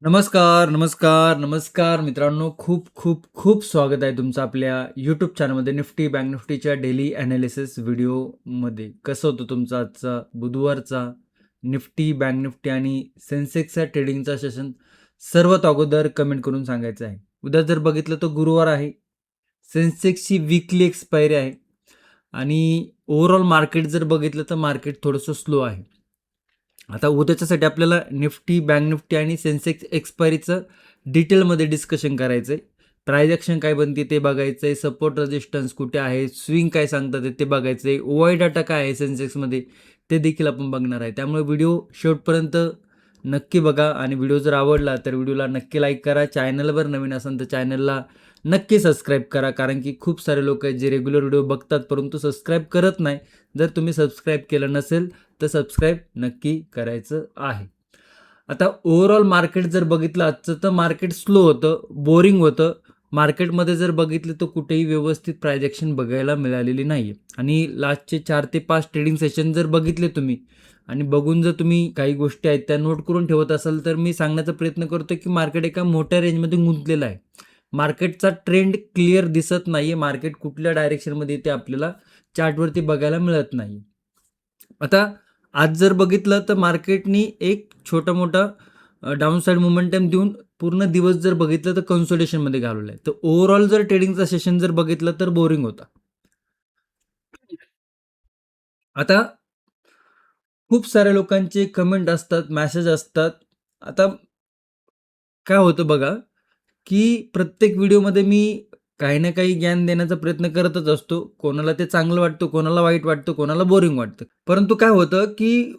नमस्कार, नमस्कार, नमस्कार मित्रांनो. खूप, खूप, खूप स्वागत आहे तुमचं आपल्या YouTube चॅनलमध्ये निफ्टी बँक निफ्टीच्या डेली ॲनालिसिस व्हिडिओमध्ये. कसं होतं तुमचा आजचा बुधवारचा निफ्टी, बँक निफ्टी आणि सेन्सेक्सचा ट्रेडिंगचा सेशन सर्वात अगोदर कमेंट करून सांगायचं आहे. उद्या जर बघितलं तर गुरुवार आहे. सेन्सेक्सची वीकली एक्सपायरी आहे आणि ओव्हरऑल मार्केट जर बघितलं तर मार्केट थोडंसं स्लो आहे. आता उद्याच्यासाठी आपल्याला निफ्टी, बँक निफ्टी आणि सेन्सेक्स एक्सपायरीचं डिटेलमध्ये डिस्कशन करायचं आहे. प्राइस ॲक्शन काय बनते ते बघायचं आहे. सपोर्ट रेजिस्टन्स कुठे आहे, स्विंग काय सांगतात ते बघायचं आहे. ओआय डाटा काय आहे सेन्सेक्समध्ये ते देखील आपण बघणार आहे. त्यामुळे व्हिडिओ शेवटपर्यंत नक्की बघा आणि व्हिडिओ जर आवडला तर व्हिडिओला नक्की लाईक करा. चॅनलवर नवीन असाल तर चॅनलला नक्की सबस्क्राईब करा, कारण की खूप सारे लोक आहेत जे रेग्युलर व्हिडिओ बघतात परंतु सबस्क्राईब करत नाही. जर तुम्ही सबस्क्राईब केलं नसेल तर सबस्क्राईब नक्की करायचं आहे. आता ओव्हरऑल मार्केट जर बघितलं आजचं तर मार्केट स्लो होतं, बोरिंग होतं. मार्केटमध्ये जर बघितलं तर कुठेही व्यवस्थित प्राइस ॲक्शन बघायला मिळालेली नाही आणि लास्टचे 4 ते 5 ट्रेडिंग सेशन जर बघितले तुम्ही आणि बघून जर तुम्ही काही गोष्टी आहेत त्या नोट करून ठेवत असाल तर मी सांगण्याचा प्रयत्न करतो की मार्केट एका मोठ्या रेंजमध्ये गुंतलेलं आहे. मार्केटचा ट्रेंड क्लिअर दिसत नाही आहे. मार्केट कुठल्या डायरेक्शनमध्ये येते आपल्याला चार्टवरती बघायला मिळत नाही. आता आज जर बघितलं तर मार्केटनी एक छोटा-मोठा डाउन साइड मोमेंटम देऊन पूर्ण दिवस जर बघितलं तर कन्सोलिडेशनमध्ये घालवलं आहे. तर ओव्हरऑल जर ट्रेडिंगचा सेशन जर बघितलं तर बोरिंग होता. आता खूप साऱ्या लोकांचे कमेंट असतात, मेसेज असतात. आता काय होतं बघा, की प्रत्येक व्हिडिओमध्ये मी काही ना काही ज्ञान देण्याचा प्रयत्न करतच असतो. कोणाला ते चांगलं वाटतं, कोणाला वाईट वाटतं, कोणाला बोरिंग वाटतं. परंतु काय होतं, की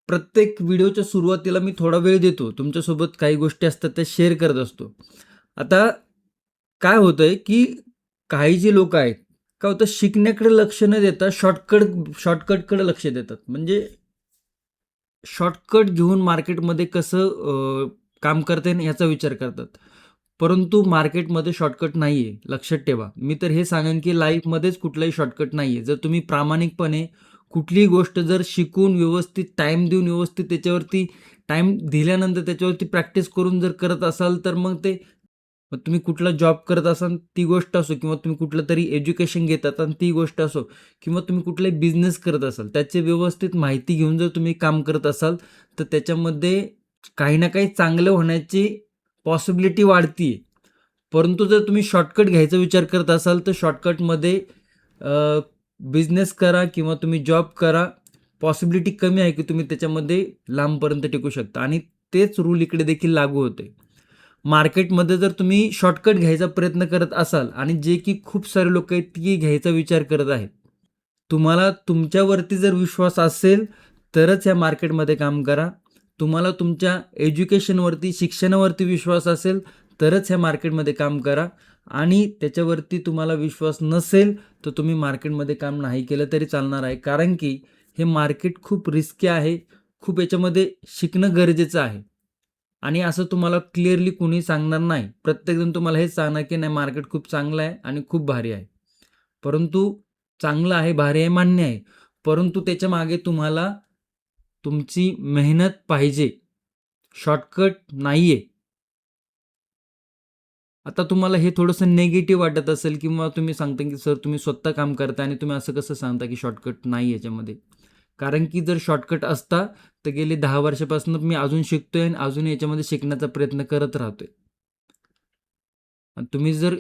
प्रत्येक व्हिडिओच्या सुरुवातीला मी थोडा वेळ देतो. तुमच्यासोबत काही गोष्टी असतात त्या शेअर करत असतो. आता काय होतंय, की काही जी लोकं आहेत, काय होतं शिकण्याकडे लक्ष न देता शॉर्टकटकडे लक्ष देतात. म्हणजे शॉर्टकट घेऊन मार्केटमध्ये कसं काम करता येईल याचा विचार करतात. परंतु मार्केटमध्ये शॉर्टकट नाही आहे, लक्षात ठेवा. मी तर हे सांगेन की लाईफमध्येच कुठलाही शॉर्टकट नाही आहे. जर तुम्ही प्रामाणिकपणे कुठलीही गोष्ट जर शिकून व्यवस्थित टाईम देऊन व्यवस्थित त्याच्यावरती टाईम दिल्यानंतर त्याच्यावरती प्रॅक्टिस करून जर करत असाल तर मग तुम्ही कुठला जॉब करत असाल ती गोष्ट असो किंवा तुम्ही कुठलं तरी एज्युकेशन घेतात आणि ती गोष्ट असो किंवा तुम्ही कुठलाही बिझनेस करत असाल, त्याची व्यवस्थित माहिती घेऊन जर तुम्ही काम करत असाल, तर त्याच्यामध्ये काही ना काही चांगलं होण्याची पॉसिबिलिटी वाढती. परंतु जर तुम्ही शॉर्टकट घ्यायचा विचार करत असाल, तर शॉर्टकटमध्ये बिझनेस करा किंवा तुम्ही जॉब करा. पॉसिबिलिटी कमी आहे की तुम्ही त्याच्यामध्ये लांबपर्यंत टिकू शकता आणि तेच रूल इकडे देखील लागू होते. मार्केटमध्ये जर तुम्ही शॉर्टकट घ्यायचा प्रयत्न करत असाल आणि जे की खूप सारे लोकं आहेत की घ्यायचा विचार करत आहेत. तुम्हाला तुमच्यावरती जर विश्वास असेल, तरच या मार्केटमध्ये काम करा. तुम्हाला तुमच्या एज्युकेशनवरती, शिक्षणावरती विश्वास असेल, तरच ह्या मार्केटमध्ये काम करा आणि त्याच्यावरती तुम्हाला विश्वास नसेल, तर तुम्ही मार्केटमध्ये काम नाही केलं तरी चालणार आहे. कारण की हे मार्केट खूप रिस्की आहे. खूप याच्यामध्ये शिकणं गरजेचं आहे. आणि असं तुम्हाला क्लिअरली कुणी सांगणार नाही. प्रत्येकजण तुम्हाला हेच सांगणार, की नाही मार्केट खूप चांगलं आहे आणि खूप भारी आहे. परंतु चांगलं आहे, भारी आहे मान्य आहे. परंतु त्याच्यामागे तुम्हाला तुमची मेहनत पाहिजे. शॉर्टकट नाहीये. आता तुम्हाला हे थोडंसं निगेटिव्ह वाटत असेल किंवा तुम्ही सांगता, की सर तुम्ही स्वतः काम करता आणि तुम्ही असं कसं सांगता, की शॉर्टकट नाही याच्यामध्ये. कारण की जर शॉर्टकट असता, तर गेली 10 वर्षापासून मी अजून शिकतोय आणि अजून याच्यामध्ये शिकण्याचा प्रयत्न करत राहतोय. आणि तुम्ही जर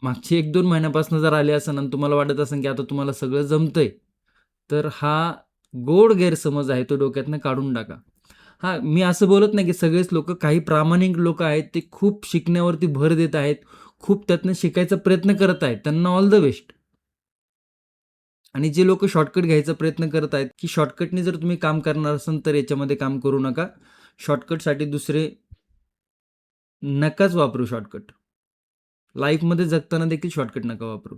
मागची 1-2 महिन्यापासून जर आले असाल आणि तुम्हाला वाटत असेल, की आता तुम्हाला सगळं जमतंय, तर हा गोड गैरसमज आहे तो डोक्यातनं काढून टाका. हां, मी असं बोलत नाही, की सगळेच लोकं काही प्रामाणिक लोकं आहेत, ते खूप शिकण्यावरती भर देत आहेत. खूप त्यातनं शिकायचा प्रयत्न करत आहेत. त्यांना ऑल द बेस्ट. आणि जे लोकं शॉर्टकट घ्यायचा प्रयत्न करत आहेत, की शॉर्टकटने जर तुम्ही काम करणार असाल, तर याच्यामध्ये काम करू नका. शॉर्टकटसाठी दुसरे नकाच वापरू शॉर्टकट. लाईफमध्ये जगताना देखील शॉर्टकट नका वापरू.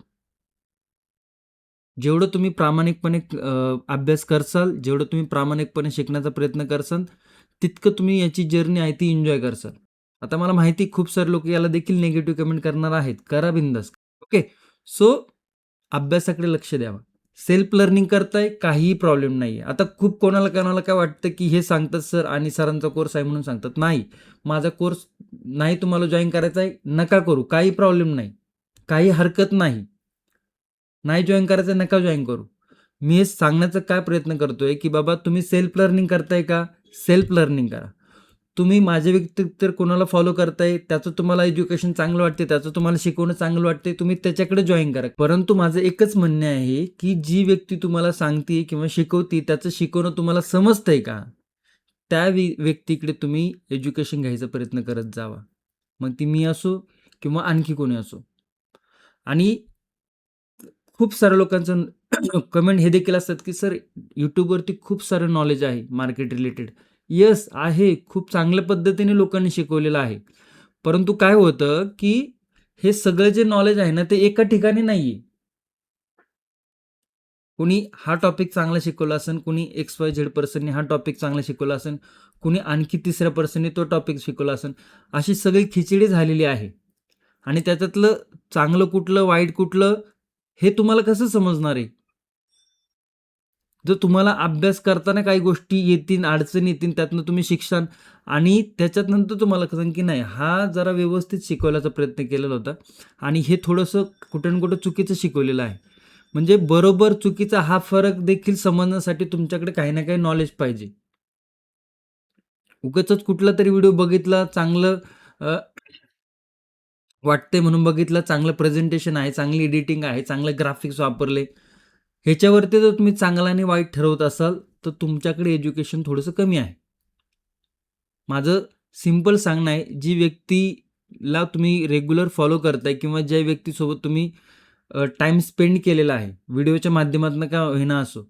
जेवढं तुम्ही प्रामाणिकपणे अभ्यास करसाल, जेवढं तुम्ही प्रामाणिकपणे शिकण्याचा प्रयत्न करसाल, तितकं तुम्ही याची जर्नी आहे ती एन्जॉय करसाल. आता मला माहिती आहे खूप सारे लोक याला देखील निगेटिव्ह कमेंट करणार आहेत. करा बिंदास. ओके. सो अभ्यासाकडे लक्ष द्यावं. सेल्फ लर्निंग करताय, काहीही प्रॉब्लेम नाही आहे. आता खूप कोणाला काय वाटतं, की हे सांगतात सर आणि सरांचा कोर्स आहे म्हणून सांगतात. नाही, माझा कोर्स नाही तुम्हाला जॉइन करायचा आहे, नका करू. काही प्रॉब्लेम नाही. काही हरकत नाही. नाही जॉइन करायचं नका जॉइन करू. मी हे सांगण्याचा काय प्रयत्न करतोय, की बाबा तुम्ही सेल्फ लर्निंग करताय का? सेल्फ लर्निंग करा. तुम्ही माझ्या व्यतिरिक्त कोणाला फॉलो करताय, त्याचं तुम्हाला एज्युकेशन चांगलं वाटते, त्याचं तुम्हाला शिकवणं चांगलं वाटते, तुम्ही त्याच्याकडे जॉइन करा. परंतु माझं एकच म्हणणं आहे, की जी व्यक्ती तुम्हाला सांगते किंवा शिकवते त्याचं शिकवणं तुम्हाला समजतंय का? त्या व्यक्तीकडे तुम्ही एज्युकेशन घ्यायचा प्रयत्न करत जावा. मग ती मी असो किंवा आणखी कोणी असो. आणि खूप साऱ्या लोकांचं कमेंट हे देखील असतात, की सर YouTubeवरती खूप सारं नॉलेज आहे मार्केट रिलेटेड. येस आहे. खूप चांगल्या पद्धतीने लोकांनी शिकवलेलं आहे. परंतु काय होतं, की हे सगळं जे नॉलेज आहे ना, ते एका ठिकाणी नाहीये. कुणी हा टॉपिक चांगला शिकवला असेल, कुणी XYZ पर्सनने हा टॉपिक चांगला शिकवला असेल, कुणी आणखी तिसऱ्या पर्सनने तो टॉपिक शिकवला असेल. अशी सगळी खिचडी झालेली आहे. आणि त्याच्यातलं चांगलं कुठलं, वाईट कुठलं हे तुम्हाला कसं समजणार आहे? जर तुम्हाला अभ्यास करताना काही गोष्टी येतील, अडचणी येतील, त्यातनं तुम्ही शिकशाल आणि त्याच्यात नंतर तुम्हाला कळेल की नाही हा जरा व्यवस्थित शिकवण्याचा प्रयत्न केलेला होता आणि हे थोडंसं कुठं ना कुठं चुकीचं शिकवलेलं आहे. म्हणजे बरोबर चुकीचा हा फरक देखील समजण्यासाठी तुमच्याकडे काही ना काही नॉलेज पाहिजे. उगाचच कुठला तरी व्हिडिओ बघितला, चांगलं वाटतंय म्हणून बघितलं, चांगलं प्रेझेंटेशन आहे, चांगली एडिटिंग आहे, चांगले ग्राफिक्स वापरले. ह्याच्यावरती जर तुम्ही चांगलं आणि वाईट ठरवत असाल, तर तुमच्याकडे एज्युकेशन थोडंसं कमी आहे. माझं सिंपल सांगणं आहे, जी व्यक्तीला तुम्ही रेग्युलर फॉलो करताय किंवा ज्या व्यक्तीसोबत तुम्ही टाईम स्पेंड केलेला आहे, व्हिडिओच्या माध्यमातून का होईना असो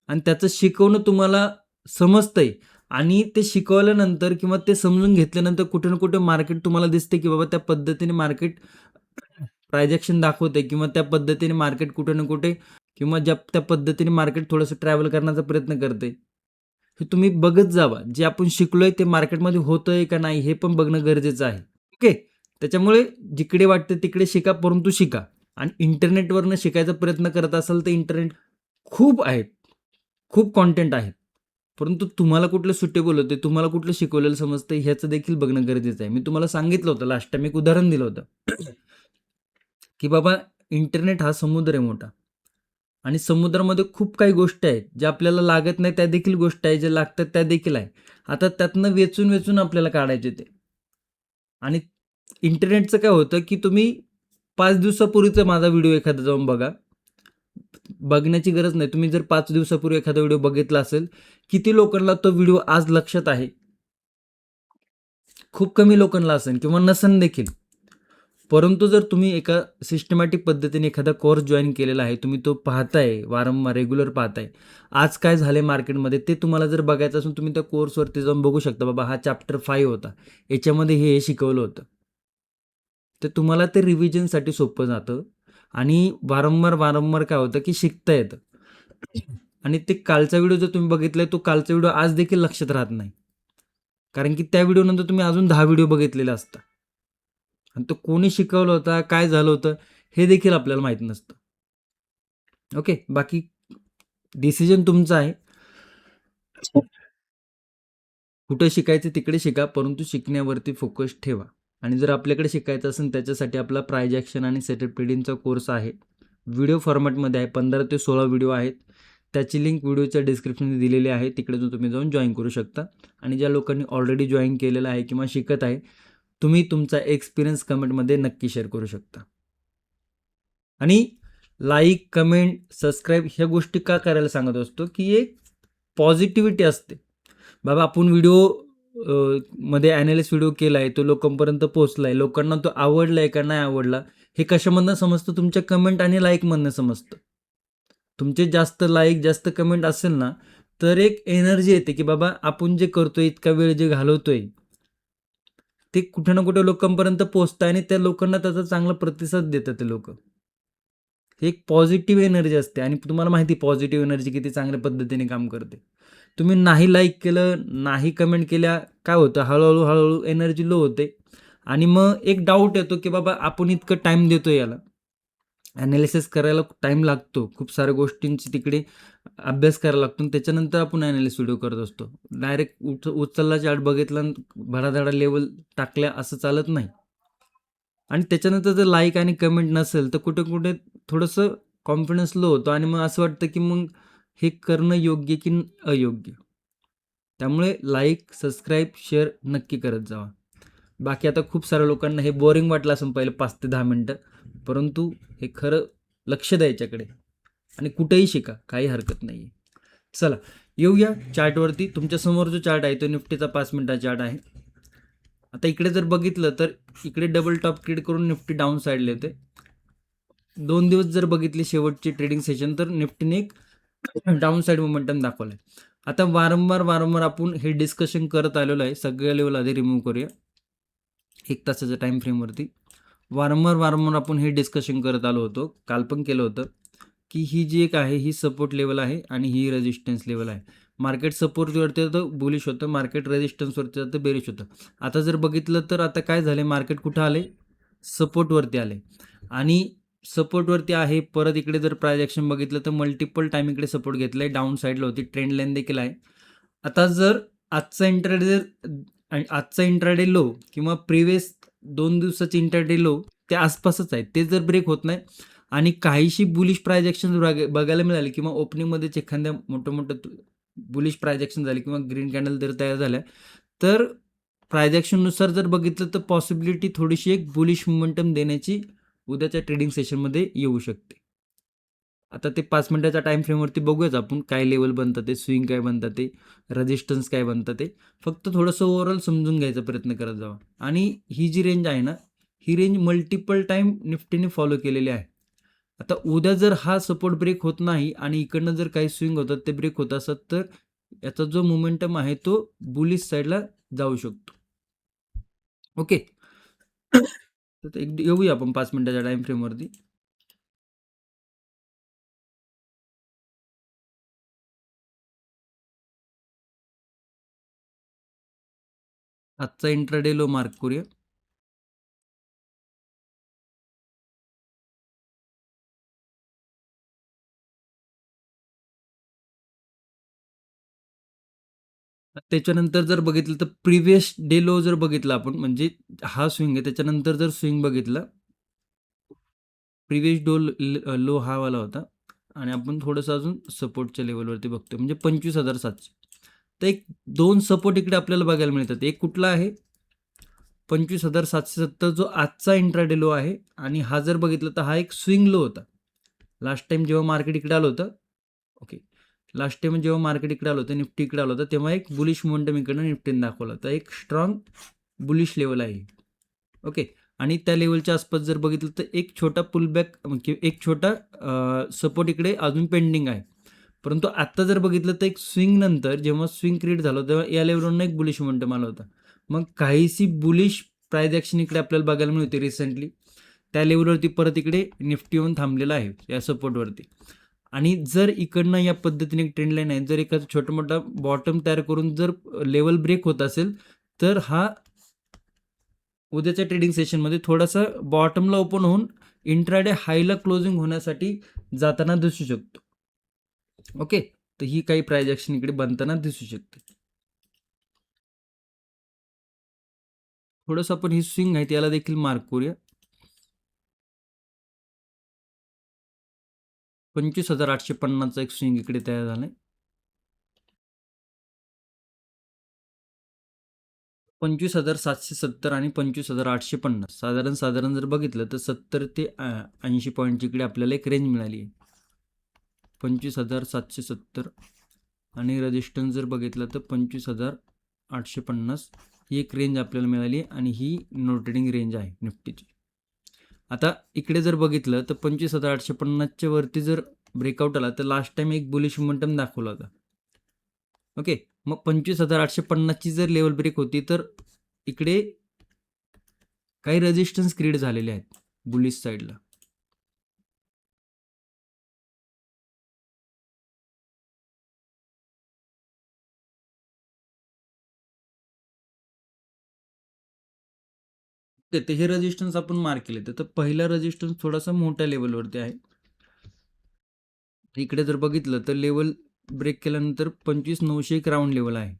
आणि त्याचं शिकवणं तुम्हाला समजतंय आणि ते शिकवल्यानंतर किंवा ते समजून घेतल्यानंतर कुठे ना कुठे मार्केट तुम्हाला दिसते, की बाबा त्या पद्धतीने मार्केट प्रायजेक्शन दाखवते किंवा त्या पद्धतीने मार्केट कुठे ना कुठे किंवा त्या पद्धतीने मार्केट थोडंसं ट्रॅव्हल करण्याचा प्रयत्न करते. हे तुम्ही बघत जावा. जे आपण शिकलोय ते मार्केटमध्ये होतंय का नाही हे पण बघणं गरजेचं आहे. ओके. त्याच्यामुळे जिकडे वाटतं तिकडे शिका, परंतु शिका. आणि इंटरनेटवरनं शिकायचा प्रयत्न करत असाल तर इंटरनेट खूप आहेत. खूप कंटेंट आहेत. परंतु तुम्हाला कुठलं सुटेबल होते, तुम्हाला कुठलं शिकवलेलं समजतंय ह्याचं देखील बघणं गरजेचं आहे. मी तुम्हाला सांगितलं होतं लास्ट टाईम एक उदाहरण दिलं होतं, की बाबा इंटरनेट हा समुद्र आहे मोठा आणि समुद्रामध्ये खूप काही गोष्टी आहेत, ज्या आपल्याला लागत नाही त्या देखील गोष्टी आहेत, ज्या लागतात त्या देखील आहे. आता त्यातनं वेचून आपल्याला काढायचे ते. आणि इंटरनेटचं काय होतं, की तुम्ही 5 दिवसापूर्वीचा माझा व्हिडिओ एखादा जाऊन बघा. बघण्याची गरज नाही. तुम्ही जर 5 दिवसापूर्वी एखादा व्हिडिओ बघितला असेल, किती लोकांना तो व्हिडिओ आज लक्षात आहे? खूप कमी लोकांना असेल किंवा नसेल देखील. परंतु जर तुम्ही एका सिस्टमॅटिक पद्धतीने एखादा कोर्स जॉइन केलेला आहे, तुम्ही तो पाहताय, वारंवार रेग्युलर पाहताय. आज काय झालंय मार्केटमध्ये ते तुम्हाला जर बघायचं असेल, तुम्ही त्या कोर्सवरती जाऊन बघू शकता. बाबा हा चॅप्टर 5 होता. याच्यामध्ये हे शिकवलं होतं. तर तुम्हाला ते रिव्हिजनसाठी सोपं जातं आणि वारंवार काय होतं, की शिकता येतं. आणि ते कालचा व्हिडिओ जर तुम्ही बघितलाय, तो कालचा व्हिडिओ आज देखील लक्षात राहत नाही. कारण की त्या व्हिडिओनंतर तुम्ही अजून 10 व्हिडिओ बघितलेले असतात. आणि तो कोणी शिकवलं होता, काय झालं होतं, हे देखील आपल्याला माहीत नसतं. ओके. बाकी डिसिजन तुमचा आहे. कुठं शिकायचं तिकडे शिका, परंतु शिकण्यावरती फोकस ठेवा. आणि जर आपल्याकडे शिकायचं असेल त्याच्यासाठी आपला प्रायजेक्शन आणि सेटअप ट्रेडिंगचा कोर्स आहे. व्हिडिओ फॉर्मॅटमध्ये आहे. 15 ते 16 व्हिडिओ आहेत. त्याची लिंक व्हिडिओच्या डिस्क्रिप्शनमध्ये दिलेली आहे. तिकडे तुम्ही जाऊन जॉइन करू शकता. आणि ज्या लोकांनी ऑलरेडी जॉइन केलेलं आहे किंवा शिकत आहे, तुम्ही तुमचा एक्सपिरियन्स कमेंटमध्ये नक्की शेअर करू शकता. आणि लाईक, कमेंट, सबस्क्राईब ह्या गोष्टी का करायला सांगत असतो, की एक पॉझिटिव्हिटी असते. बाबा आपण मध्ये ॲनालिस्ट व्हिडिओ केलाय, तो लोकांपर्यंत पोहोचलाय, लोकांना तो आवडलाय का नाही आवडला, हे कशामधनं समजतं? तुमच्या कमेंट आणि लाईकमधनं समजतं. तुमचे जास्त लाईक, जास्त कमेंट असेल ना, तर एक एनर्जी येते, की बाबा आपण जे करतोय, इतका वेळ जे घालवतोय, ते कुठे ना कुठे लोकांपर्यंत पोहोचतं आणि त्या लोकांना त्याचा चांगला प्रतिसाद देतात ते लोकं. ही एक पॉझिटिव्ह एनर्जी असते आणि तुम्हाला माहिती पॉझिटिव्ह एनर्जी किती चांगल्या पद्धतीने काम करते. तुम्ही नाही लाईक केलं, नाही कमेंट केल्या, काय होतं हळू-हळू एनर्जी लो होते आणि मग एक डाऊट येतो, की बाबा आपण इतकं टाईम देतोय याला ॲनालिसिस करायला टाईम लागतो. खूप साऱ्या गोष्टींची तिकडे अभ्यास करायला लागतो आणि त्याच्यानंतर आपण ॲनालिसिस व्हिडिओ करत असतो. डायरेक्ट उचलला चार्ट बघितला आणि भडाधडा लेवल टाकल्या असं चालत नाही. आणि त्याच्यानंतर जर लाईक आणि कमेंट नसेल तर कुठे-कुठे थोडंसं कॉन्फिडन्स लो होतो आणि मग असं वाटतं की मग हे करणं योग्य की अयोग्य. त्यामुळे लाईक, सबस्क्राईब, शेअर नक्की करत जावा. बाकी आता खूप साऱ्या लोकांना हे बोरिंग वाटलं असेल पहिले 5 ते 10 मिनिटं. परंतु हे खरं लक्ष द्यायच्याकडे आणि कुठेही शिका, काही हरकत नाही आहे. चला येऊया चार्टवरती. तुमच्यासमोर जो चार्ट आहे तो निफ्टीचा 5 मिनिटा चार्ट आहे. आता इकडे जर बघितलं तर इकडे डबल टॉप क्रिएट करून निफ्टी डाऊन साईडले होते. 2 दिवस जर बघितली शेवटची ट्रेडिंग सेशन तर निफ्टीने एक डाऊन साईड मोमेंटम दाखवलाय. आता वारंवार आपण हे डिस्कशन करत आलेलो आहे. सगळ्या लेवल आधी रिमूव्ह करूया 1 तासाच्या टाइम फ्रेमवरती. वारंवार आपण हे डिस्कशन करत आलो होतो. काल पण केलं होतं की ही जी एक आहे ही सपोर्ट लेवल आहे आणि ही रेजिस्टन्स लेवल आहे. मार्केट सपोर्टवरती होतं बुलिश होतं, मार्केट रेजिस्टन्सवरती जातं बेरिश होतं. आता जर बघितलं तर आता काय झालं, मार्केट कुठं आले, सपोर्टवरती आले आणि सपोर्टवरती आहे. परत इकडे जर प्राइस ॲक्शन बघितलं तर मल्टिपल टाइम इकडे सपोर्ट घेतलाय, डाऊन साईडला होती, ट्रेंड लाईन देखील आहे. आता जर आजचा इंट्राडे जर आजचा इंट्राडे लो किंवा प्रिव्हियस 2 दिवसाचे इंट्राडे लो त्या आसपासच आहेत, ते जर ब्रेक होत नाही आणि काहीशी बुलिश प्राइस ॲक्शन बघायला मिळाली किंवा ओपनिंगमध्येच एखाद्या मोठं बुलिश प्राइस ॲक्शन झाली किंवा ग्रीन कॅन्डल जर तयार झाल्या तर प्राइस ॲक्शननुसार जर बघितलं तर पॉसिबिलिटी थोडीशी एक बुलिश मोमेंटम देण्याची उद्याच्या ट्रेडिंग सेशनमध्ये येऊ शकते. आता ते 5 मिनिटाच्या टाइम फ्रेमवरती बघूयाच आपण काय लेवल बनतात ते, स्विंग काय बनतात ते, रेजिस्टन्स काय बनतात ते. फक्त थोडंसं ओव्हरऑल समजून घ्यायचा प्रयत्न करत जावा. आणि ही जी रेंज आहे ना, ही रेंज मल्टिपल टाइम निफ्टीने फॉलो केलेली आहे. आता उद्या जर हा सपोर्ट ब्रेक होत नाही आणि इकडनं जर काही स्विंग होतात ते ब्रेक होत असत तर याचा जो मोमेंटम आहे तो बुलिश साईडला जाऊ शकतो. ओके. तर एक येऊया आपण 5 मिनिटाच्या टाइम फ्रेमवरती. आजचा इंट्राडे लो मार्क करूया. त्याच्यानंतर जर बघितलं तर प्रिव्हियस डे लो जर बघितला आपण, म्हणजे हा स्विंग आहे, त्याच्यानंतर जर स्विंग बघितला, प्रिव्हियस लो हा वाला होता आणि आपण थोडंसं अजून सपोर्टच्या लेवलवरती बघतोय म्हणजे 25,700. तर एक 2 सपोर्ट इकडे आपल्याला बघायला मिळतात. एक कुठला आहे, 25,770 जो आजचा इंट्राडे लो आहे आणि हा जर बघितलं तर हा एक स्विंग लो होता. लास्ट टाइम जेव्हा मार्केट इकडे आलं होतं, ओके, लास्ट टाइम जेव्हा मार्केट इकडे आलं होतं, निफ्टी इकडे आलं होतं, तेव्हा एक बुलिश मोमेंटम इकडनं निफ्टीने दाखवला. तर एक स्ट्रॉंग बुलिश लेवल आहे. ओके. आणि त्या लेवलच्या आसपास जर बघितलं तर एक छोटा पुलबॅक म्हणजे एक छोटा सपोर्ट इकडे अजून पेंडिंग आहे. परंतु आत्ता जर बघितलं तर एक स्विंग नंतर जेव्हा स्विंग क्रिएट झालं तेव्हा या लेवलवरून एक बुलिश मोमेंटम आला होता. मग काहीशी बुलिश प्राइस ॲक्शन इकडे आपल्याला बघायला मिळते रिसेंटली. त्या लेवलवरती परत इकडे निफ्टी येऊन थांबलेला आहे या सपोर्टवरती. आणि जर इकडनं या पद्धतीने एक ट्रेंड लाईन आहे, जर एखादा छोटा-मोठा बॉटम तयार करून जर लेवल ब्रेक होत असेल, तर हा उद्याच्या ट्रेडिंग सेशनमध्ये थोडासा बॉटमला ओपन होऊन इंट्राडे हायला क्लोजिंग होण्यासाठी जाताना दिसू शकतो. ओके. तर ही काही प्राइस ॲक्शन इकडे बनताना दिसू शकते. थोडंसं आपण ही स्विंग आहे याला देखील मार्क करूया. 25,850 चा एक स्विंग इकडे तयार झालाय. 25,770 आणि 25,850 साधारण जर बघितलं तर 70 ते 80 पॉईंटची इकडे आपल्याला एक रेंज मिळाली आहे. 25,770 आणि रेजिस्टन्स जर बघितलं तर 25,850 ही एक रेंज आपल्याला मिळाली आणि ही नो ट्रेडिंग रेंज आहे निफ्टीची. आता इकडे जर बघितलं तर 25,850च्या वरती जर ब्रेकआउट आला तर लास्ट टाइम एक बुलिश मोमेंटम दाखवला होता. ओके. मग 25,850ची जर लेवल ब्रेक होती तर इकडे काही रेजिस्टन्स क्रिएट झालेले आहेत बुलिश साईडला. ते हे रेजिस्टन्स आपण मार्क केले तर पहिला रेजिस्टन्स थोडासा मोठ्या लेवलवरती आहे. इकडे जर बघितलं तर लेवल ब्रेक केल्यानंतर 25,900 एक राऊंड लेवल आहे.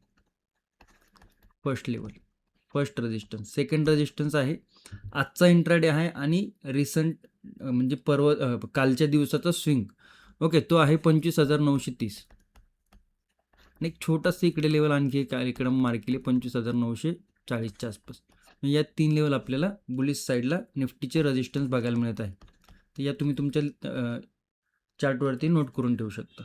First level, first resistance. Second resistance आहे आजचा इंट्राडे आहे आणि रिसंट म्हणजे कालच्या दिवसाचा स्विंग. ओके, तो आहे 25,930. आणि एक छोटासा इकडे लेवल आणखी एक इकडे मार्क केली 25,940च्या आसपास. या 3 लेवल आपल्याला बुलिश साईडला निफ्टीचे रेजिस्टन्स बघायला मिळत आहे. तर या तुम्ही तुमच्या चार्टवरती नोट करून ठेवू शकता.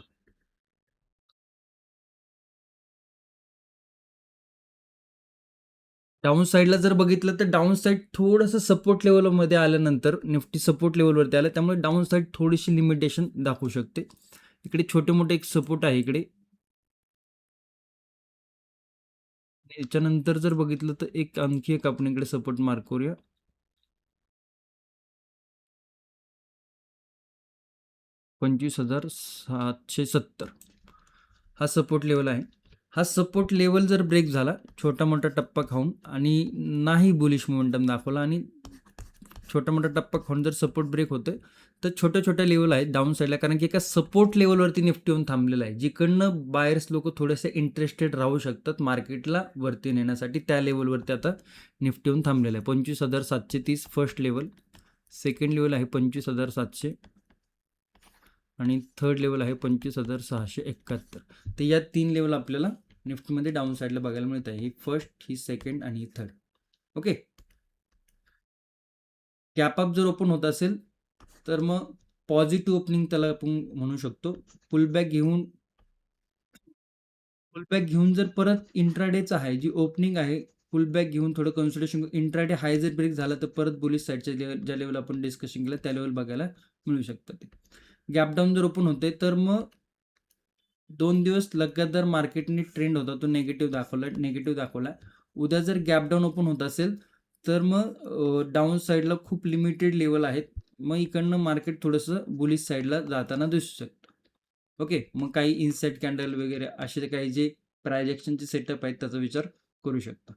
डाऊन साईडला जर बघितलं तर डाऊन साईड थोडंसं सपोर्ट लेवलमध्ये आल्यानंतर निफ्टी सपोर्ट लेवलवरती आलं, त्यामुळे डाऊन साईड थोडीशी लिमिटेशन दाखवू शकते. इकडे छोटे मोठे एक सपोर्ट आहे इकडे. याच्यानंतर जर बघितलं तर आणखी एक आपण इकडे सपोर्ट मार्क करूया. 25,770 हा सपोर्ट लेवल आहे. हा सपोर्ट लेवल जर ब्रेक झाला, छोटा मोठा टप्पा खाऊन आणि नाही बुलिश मोमेंटम दाखवला आणि छोटा मोठा टप्पा खाऊन जर सपोर्ट ब्रेक होतोय, तर छोट्या छोट्या लेवल आहेत डाऊन साईडला, कारण की एका सपोर्ट लेवलवरती निफ्टी येऊन थांबलेला आहे, जिकडनं बायर्स लोक थोडेसे इंटरेस्टेड राहू शकतात मार्केटला वरती नेण्यासाठी. त्या लेवलवरती आता निफ्टी येऊन थांबलेला आहे. 25,730 फर्स्ट लेवल, सेकंड लेवल आहे 25,700 आणि थर्ड लेवल आहे 25,671. तर या 3 लेवल आपल्याला निफ्टीमध्ये डाऊन साईडला बघायला मिळत आहे. ही फर्स्ट, ही सेकंड आणि ही थर्ड. ओके, गॅप अप जर ओपन होत असेल तर मग पॉझिटिव्ह ओपनिंग त्याला आपण म्हणू शकतो. पुलबॅक घेऊन जर परत इंट्राडेच आहे जी ओपनिंग आहे, पुलबॅक घेऊन थोडं कन्सल्टेशन, इंट्राडे हाय जर ब्रेक झाला तर परत बुलिश साईडच्या लेवल, ज्या लेवल आपण डिस्कशन केलं त्या लेवल बघायला मिळू शकतात. ते गॅप डाऊन जर ओपन होते तर मग 2 दिवस लगातार मार्केटने ट्रेंड होता, तो निगेटिव्ह दाखवला. उद्या जर गॅप डाऊन ओपन होत असेल तर मग डाऊन साईडला खूप लिमिटेड लेवल आहेत. मग इकडनं मार्केट थोडंसं बुलिश साईडला जाताना दिसू शकतं. ओके, मग काही इनसाइड कॅन्डल वगैरे असे काही जे प्रायजेक्शनचे सेटअप आहेत त्याचा विचार करू शकता.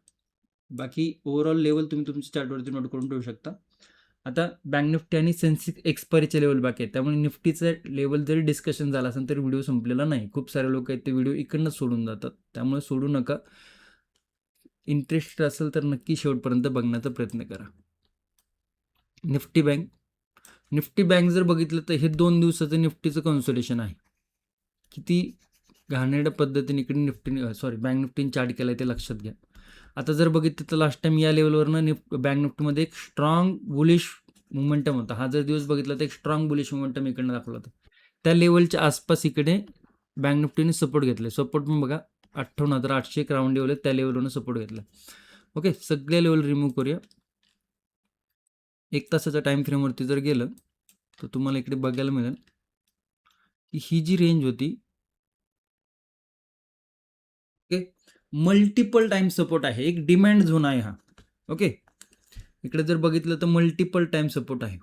बाकी ओव्हरऑल लेवल तुम्ही तुमच्या चार्टवरती नोट करून ठेवू शकता. आता बँक निफ्टी आणि सेन्सेक्स एक्सपायरीचे लेवल बाकी आहेत, त्यामुळे निफ्टीचं लेवल जरी डिस्कशन झालं असेल तरी व्हिडिओ संपलेला नाही. खूप सारे लोक आहेत ते व्हिडिओ इकडनं सोडून जातात, त्यामुळे सोडू नका. इंटरेस्ट असेल तर नक्की शेवटपर्यंत बघण्याचा प्रयत्न करा. निफ्टी बँक जर बघितलं तर हे 2 दिवसाचं निफ्टीचं कन्सोलेशन आहे. किती घाणेरड्या पद्धतीने इकडे बँक निफ्टीने चार्ट केलाय ते लक्षात घ्या. आता जर बघितलं तर लास्ट टाइम या लेवलवरनं बँक निफ्टीमध्ये एक स्ट्रॉंग बुलिश मोमेंटम होता. हा जर दिवस बघितला तर एक स्ट्रॉंग बुलिश मोमेंटम इकडनं दाखवला होता. त्या लेवलच्या आसपास इकडे बँक निफ्टीने सपोर्ट घेतले. सपोर्ट पण बघा 58,800 एक राऊंड लेवल आहे, त्या लेवलवरून सपोर्ट घेतला. ओके, सगळे लेवल रिमूव्ह करूया. 1 तासाच्या टाइम फ्रेमवरती जर गेलं तर तुम्हाला इकडे बघायला मिळेल की ही जी रेंज होती, ओके, मल्टिपल टाइम सपोर्ट आहे, एक डिमांड झोन आहे हा. ओके, इकडे जर बघितलं तर मल्टिपल टाइम सपोर्ट आहे.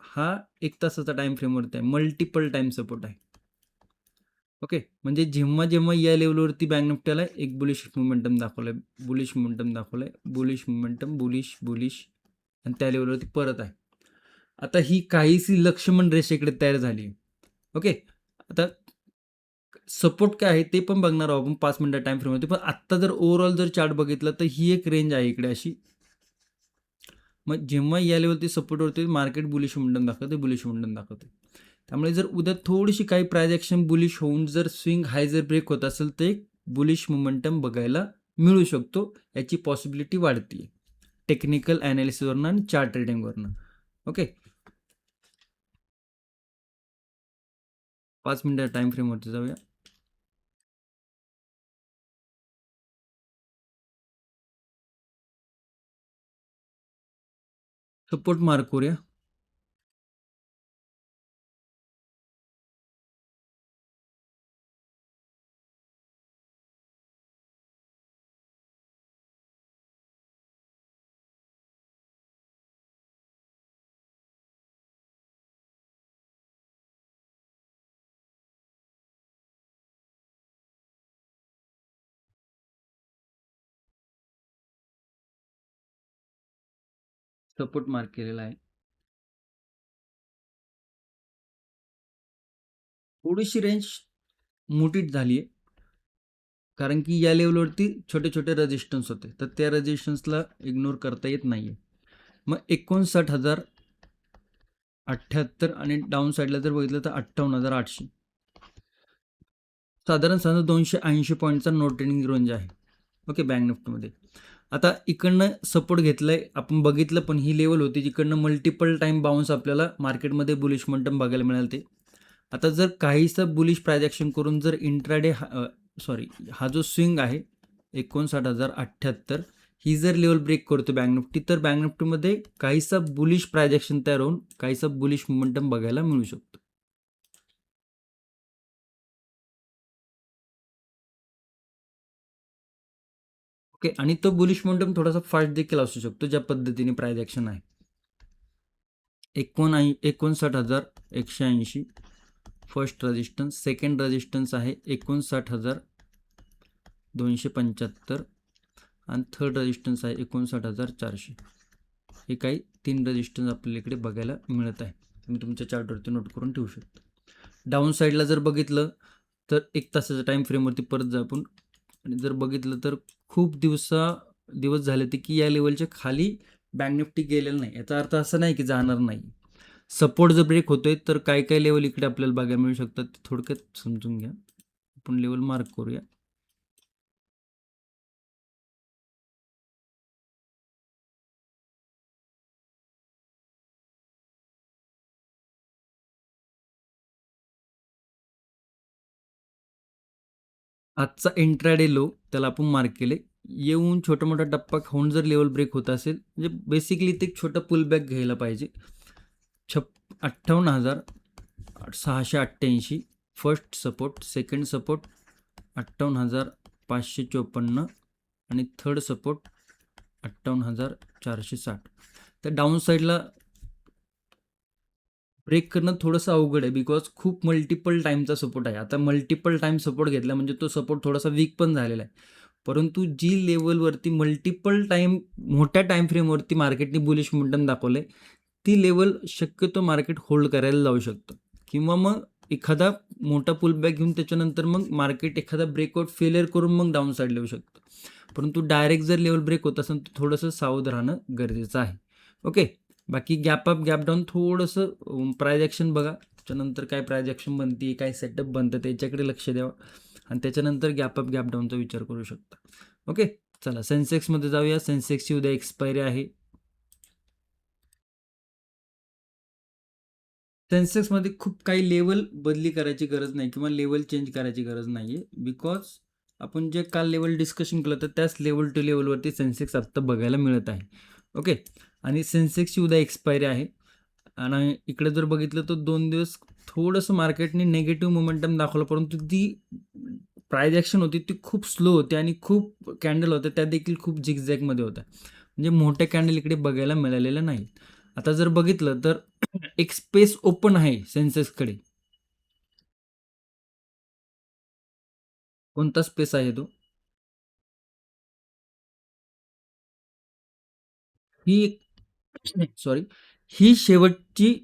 हा 1 तासाचा टाइम फ्रेमवरती आहे, मल्टिपल टाइम सपोर्ट आहे. ओके, म्हणजे जेव्हा जेव्हा या लेवलवरती बँक निफ्टीला एक बुलिश मोमेंटम दाखवलाय, बुलिश मोमेंटम, बुलिश आणि त्या लेवलवरती परत आहे. आता ही काहीशी लक्ष्मण रेषा इकडे तयार झाली आहे. ओके, आता सपोर्ट काय आहे ते पण बघणार आहोत आपण 5 मिनिटं टाइम फ्रेमवरती. पण आत्ता जर ओव्हरऑल जर चार्ट बघितला तर ही एक रेंज आहे इकडे अशी. मग जेव्हा या लेवलती सपोर्टवरती मार्केट बुलिश मोमेंटम दाखवते. त्यामुळे जर उद्या थोडीशी काही प्राइस ॲक्शन बुलिश होऊन जर स्विंग हाय जर ब्रेक होत असेल तर एक बुलिश मोमेंटम बघायला मिळू शकतो, याची पॉसिबिलिटी वाढते टेक्निकल ॲनालिसिसवरनं आणि चार्ट ट्रेडिंगवरनं. ओके, 5 मिनिटं टाइम फ्रेमवरती जाऊया. सपोर्ट मार्क करूया. सपोर्ट मार्क केलेला आहे. थोडीशी रेंज मोठीच झाली आहे, कारण की या लेवलवरती छोटे छोटे रेजिस्टन्स होते, तर त्या रेजिस्टन्सला इग्नोर करता येत नाही आहे. मग 59,078 आणि डाऊन साईडला जर बघितलं तर 58,800, साधारण 280 पॉईंटचा नो ट्रेडिंग रेंज आहे. ओके, बँक निफ्टीमध्ये. आता इकडनं सपोर्ट घेतलाय आपण बघितलं, पण ही लेवल होती जिकडनं मल्टिपल टाइम बाउन्स आपल्याला मार्केटमध्ये बुलिश मोमेंटम बघायला मिळाले ते. आता जर काहीसं बुलिश प्रायजेक्शन करून जर इंट्राडे हा जो स्विंग आहे 59,078, ही जर लेवल ब्रेक करतो बँक निफ्टी, तर बँक निफ्टीमध्ये काहीसा बुलिश प्रायजेक्शन तयार होऊन काहीसा बुलिश मोमेंटम बघायला मिळू शकतो. ओके, आणि तो बुलिश मोमेंटम थोडासा फास्ट देखील असू शकतो, ज्या पद्धतीने प्रायजेक्शन आहे. 59,180 फर्स्ट रेजिस्टन्स, सेकंड रेजिस्टन्स आहे 59,275 आणि थर्ड रेजिस्टन्स आहे 59,400. हे काही 3 रेजिस्टन्स आपल्याला इकडे बघायला मिळत आहे. तुम्ही तुमच्या चार्टवरती नोट करून ठेवू शकता. डाऊन साईडला जर बघितलं तर 1 तासाच्या टाईम फ्रेमवरती परत जा आपण, आणि जर बघितलं तर खूप दिवस झाले ते की या लेवलच्या खाली बँक निफ्टी गेलेलं नाही. याचा अर्थ असा नाही की जाणार नाही. सपोर्ट जर ब्रेक होतोय तर काय काय लेवल इकडे आपल्याला बघायला मिळू शकतात ते थोडक्यात समजून घ्या. आपण लेवल मार्क करूया. आजचा इंट्राडे लो त्याला आपण मार्क केले. येऊन छोटा मोठा टप्पा खाऊन जर लेवल ब्रेक होत असेल, म्हणजे बेसिकली ते एक छोटा पुलबॅक घ्यायला पाहिजे. 58,688 फर्स्ट सपोर्ट, सेकंड सपोर्ट 58,554 आणि थर्ड सपोर्ट 58,460. तर डाऊन साईडला ब्रेक करणं थोडंसं अवघड आहे, बिकॉज खूप मल्टिपल टाईमचा सपोर्ट आहे. आता मल्टिपल टाईम सपोर्ट घेतला म्हणजे तो सपोर्ट थोडासा वीक पण झालेला आहे. परंतु जी लेवलवरती मल्टिपल टाईम मोठ्या टाईम फ्रेमवरती मार्केटने बुलिश मोमेंटम दाखवले, ती लेवल शक्यतो मार्केट होल्ड करायला जाऊ शकतं, किंवा मग एखादा मोठा पुलबॅक घेऊन त्याच्यानंतर मग मार्केट एखादा ब्रेकआउट फेलियर करून मग डाऊन साईड येऊ शकतं. परंतु डायरेक्ट जर लेवल ब्रेक होत असेल तर थोडंसं सावध राहणं गरजेचं आहे. ओके, बाकी गॅप अप गॅप डाऊन थोडंसं प्राइज ॲक्शन बघा, त्याच्यानंतर काय प्राइज ॲक्शन बनते, काय सेटअप बनतं त्याच्याकडे लक्ष द्यावं, आणि त्याच्यानंतर गॅप अप गॅप डाऊनचा विचार करू शकता. ओके, चला सेन्सेक्समध्ये जाऊया. सेन्सेक्सची उद्या एक्सपायरी आहे. सेन्सेक्समध्ये खूप काही लेवल बदली करायची गरज नाही किंवा लेवल चेंज करायची गरज नाही आहे, बिकॉज आपण जे काल लेवल डिस्कशन केलं तर त्याच लेवल टू लेवलवरती सेन्सेक्स आत्ता बघायला मिळत आहे. ओके, आणि सेन्सेक्सची उद्या एक्सपायरी आहे. आणि इकडे जर बघितलं तर 2 दिवस थोडंसं मार्केटने नेगेटिव्ह मोमेंटम दाखवलं, परंतु ती प्राइज ॲक्शन होती ती खूप स्लो होती आणि खूप कॅन्डल होत्या त्या देखील खूप झिगझॅगमध्ये होत्या, म्हणजे मोठ्या कॅन्डल इकडे बघायला मिळालेल्या नाही. आता जर बघितलं तर एक स्पेस ओपन आहे सेन्सेक्सकडे. कोणता स्पेस आहे तो? ही सॉरी, ही शेवटची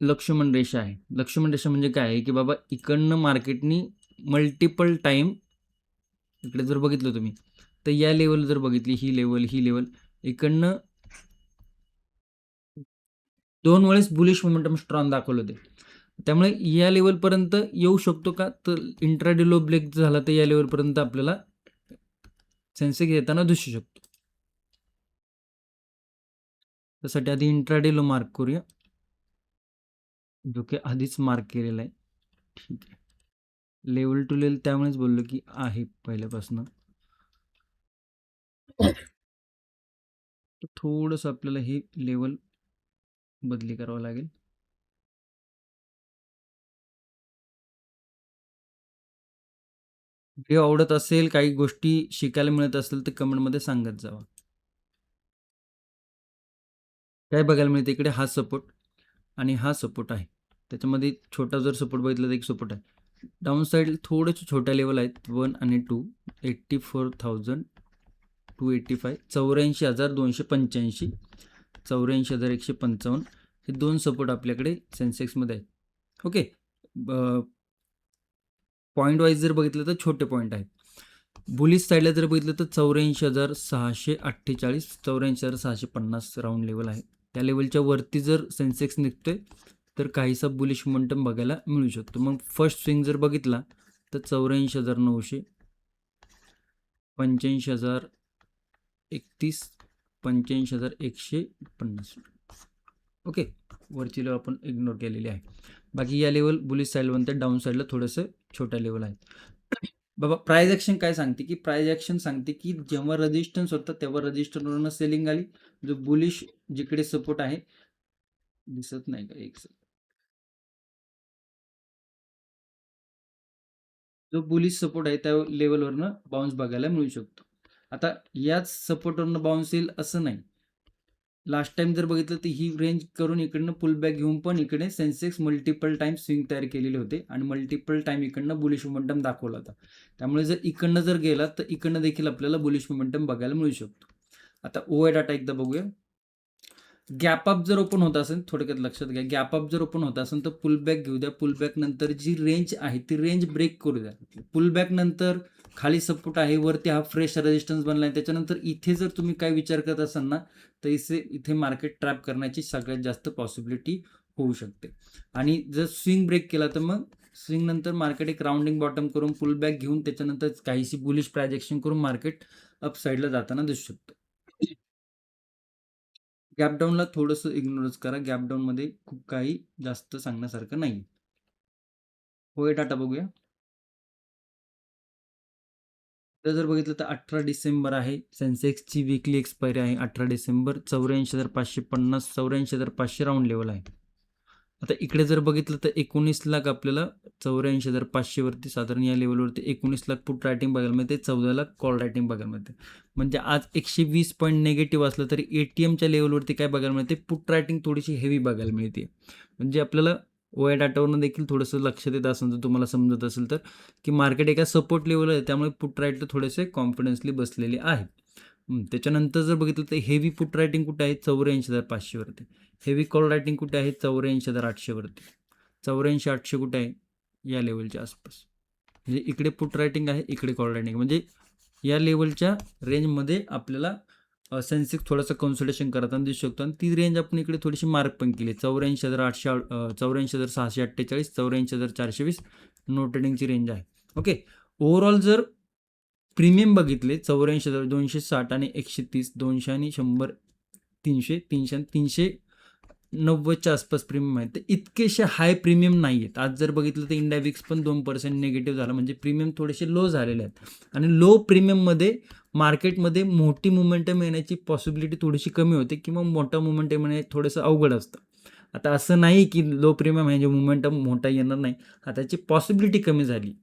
लक्ष्मण रेषा आहे. लक्ष्मण रेषा म्हणजे काय आहे की बाबा इकडनं मार्केटनी मल्टिपल टाइम इकडे जर बघितलं तुम्ही तर या लेवल जर बघितली, ही लेवल इकडनं 2 वेळेस बुलिश मोमेंटम स्ट्रॉंग दाखवलं ते. त्यामुळे या लेवलपर्यंत येऊ शकतो का, तर इंट्राडे लो ब्रेक झाला तर या लेवलपर्यंत आपल्याला सेन्सेक्स येताना दिसू शकतो. त्यासाठी आधी इंट्राडे लो मार्क करूया, जो की आधीच मार्क केलेला आहे. ठीक आहे, लेवल टू लेवल त्यामुळेच बोललो की आहे पहिल्यापासून. तर थोडंसं आपल्याला हे लेवल बदली करावं लागेल. व्हिडिओ आवडत असेल, काही गोष्टी शिकायला मिळत असेल तर कमेंटमध्ये सांगत जावा. काय बघायला मिळते इकडे, हा सपोर्ट आणि हा सपोर्ट आहे. त्याच्यामध्ये छोटा जर सपोर्ट बघितला तर एक सपोर्ट आहे. डाऊन साईड थोडेसे छोट्या लेवल आहेत 1 आणि 2, 84,285, 84,285 84,155 हे 2 सपोर्ट आपल्याकडे सेन्सेक्समध्ये आहेत. ओके. पॉईंट वाईज जर बघितलं तर छोटे पॉईंट आहेत. बुलिश साईडला जर बघितलं तर 84,648, 84,650 राऊंड लेवल आहे. त्या लेवलच्या वरती जर सेन्सेक्स निघतोय तर काहीसा बुलिश मोमेंटम बघायला मिळू शकतो. मग फर्स्ट स्विंग जर बघितला तर 84,900, 85,031, 85,150. ओके. वरची लेवल आपण इग्नोर केलेली आहे. बाकी या लेवल बुलिश साईडला म्हणतात, डाऊन साईडला थोडंसं छोट्या लेवल आहेत. बाबा प्राइस ॲक्शन काय सांगते की प्राइस ॲक्शन सांगते की जेव्हा रेजिस्टन्स होता तेव्हा रेजिस्टन्सवरून सेलिंग आली. जो बुलिश जिकडे सपोर्ट आहे दिसत नाही का एक जो बुलिश सपोर्ट आहे त्या लेवलवरनं बाउन्स बघायला मिळू शकतो. आता याच सपोर्टवरनं बाउन्स येईल असं नाही. लास्ट टाइम जर बघितलं तर ही रेंज करून इकडनं पुल बॅक घेऊन पण इकडे सेन्सेक्स मल्टिपल टाइम स्विंग तयार केलेले होते आणि मल्टिपल टाइम इकडनं बुलिश मोमेंटम दाखवला होता. त्यामुळे जर इकडनं जर गेला तर इकडनं देखील आपल्याला बुलिश मोमेंटम बघायला मिळू शकतो. आता ओआय डाटा एकदा बघूया. गॅप अप जर ओपन होत असेल, थोडक्यात लक्षात घ्या, गॅप अप जर ओपन होत असेल तर पुल बॅक घेऊ द्या. पुल बॅक नंतर जी रेंज आहे ती रेंज ब्रेक करू द्या. पुल बॅक नंतर खाली सपोर्ट आहे, वरती हा फ्रेश रेजिस्टन्स बनला आहे. त्याच्यानंतर इथे जर तुम्ही काय विचार करत असाल ना तर इथे मार्केट ट्रॅप करण्याची सगळ्यात जास्त पॉसिबिलिटी होऊ शकते. आणि जर स्विंग ब्रेक केला तर मग स्विंग नंतर मार्केट एक राउंडिंग बॉटम करून पुल बॅक घेऊन त्याच्यानंतर काहीशी बुलिश प्रायजेक्शन करून मार्केट अप साईडला जाताना दिसू शकतं. गॅप डाऊनला थोडंसं इग्नोरच करा. गॅप डाऊनमध्ये खूप काही जास्त सांगण्यासारखं नाही. होय डाटा बघूया. तर जर बघितलं तर 18 डिसेंबर आहे. सेन्सेक्सची वीकली एक्सपायरी आहे 18 डिसेंबर. 84,550, 84,500 राऊंड लेवल आहे. आता इकडे जर बघितलं तर 19 लाख आपल्याला 84,500 वरती साधारण या लेवलवरती 19 लाख पुट रायटिंग बघायला मिळते, 14 लाख कॉल रायटिंग बघायला मिळते. म्हणजे आज 120 पॉईंट निगेटिव्ह असलं तरी ATMच्या लेवलवरती काय बघायला मिळते, पुट रायटिंग थोडीशी हेवी बघायला मिळते. म्हणजे आपल्याला ओया डाटावरून देखील थोडंसं लक्षात येत असेल तर तुम्हाला समजत असेल तर की मार्केट एका सपोर्ट लेवल आहे, त्यामुळे पुट राईट थोडेसे कॉन्फिडन्सली बसलेले आहेत. त्याच्यानंतर जर बघितलं तर हेवी पुट रायटिंग कुठे आहे, 84,500 वरती. हेवी कॉल रायटिंग कुठे आहे, 84,800 वरती. 84,800 कुठे आहे, या लेवलच्या आसपास. म्हणजे इकडे पुट रायटिंग आहे, इकडे कॉल रायटिंग. म्हणजे या लेवलच्या रेंजमध्ये आपल्याला सेन्सेक्स थोडासा कन्सल्टेशन करताना दिसू शकतो. आणि ती रेंज आपण इकडे थोडीशी मार्क पण केली. 84,800, 84,648, 84,420 नो ट्रेडिंगची रेंज आहे. ओके. ओव्हरऑल जर प्रीमियम बघितले 84,260 आणि 130, 200 आणि 100, 300, 300 आणि 390च्या आसपास प्रीमियम आहेत. तर इतकेशे हाय प्रीमियम नाही आहेत. आज जर बघितलं तर इंडिया विक्स पण 2% निगेटिव्ह झाला, म्हणजे प्रीमियम थोडेसे लो झालेले आहेत. आणि लो प्रीमियममध्ये मार्केटमध्ये मोठी मोमेंटम येण्याची पॉसिबिलिटी थोडीशी कमी होते किंवा मोठा मोमेंटम येणे थोडंसं अवघड असतं. आता असं नाही की लो प्रीमियम आहे जे मोमेंटम मोठा येणार नाही, त्याची पॉसिबिलिटी कमी झाली,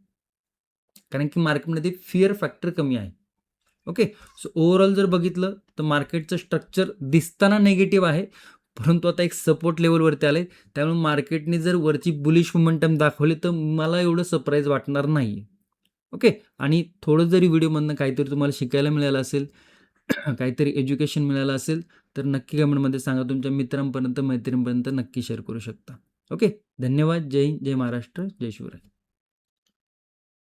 कारण की मार्केटमध्ये फिअर फॅक्टर कमी आहे. ओके. सो ओव्हरऑल जर बघितलं तर मार्केटचं स्ट्रक्चर दिसताना निगेटिव्ह आहे, परंतु आता एक सपोर्ट लेवलवरती आले, त्यामुळे मार्केटने जर वरची बुलिश मोमेंटम दाखवले तर मला एवढं सरप्राईज वाटणार नाही. ओके. आणि थोडं जरी व्हिडिओमधनं काहीतरी तुम्हाला शिकायला मिळालं असेल, काहीतरी एज्युकेशन मिळालं असेल तर नक्की कमेंटमध्ये सांगा. तुमच्या मित्रांपर्यंत, मैत्रिणींपर्यंत नक्की शेअर करू शकता. ओके. धन्यवाद. जय हिंद, जय महाराष्ट्र, जय शिवराय.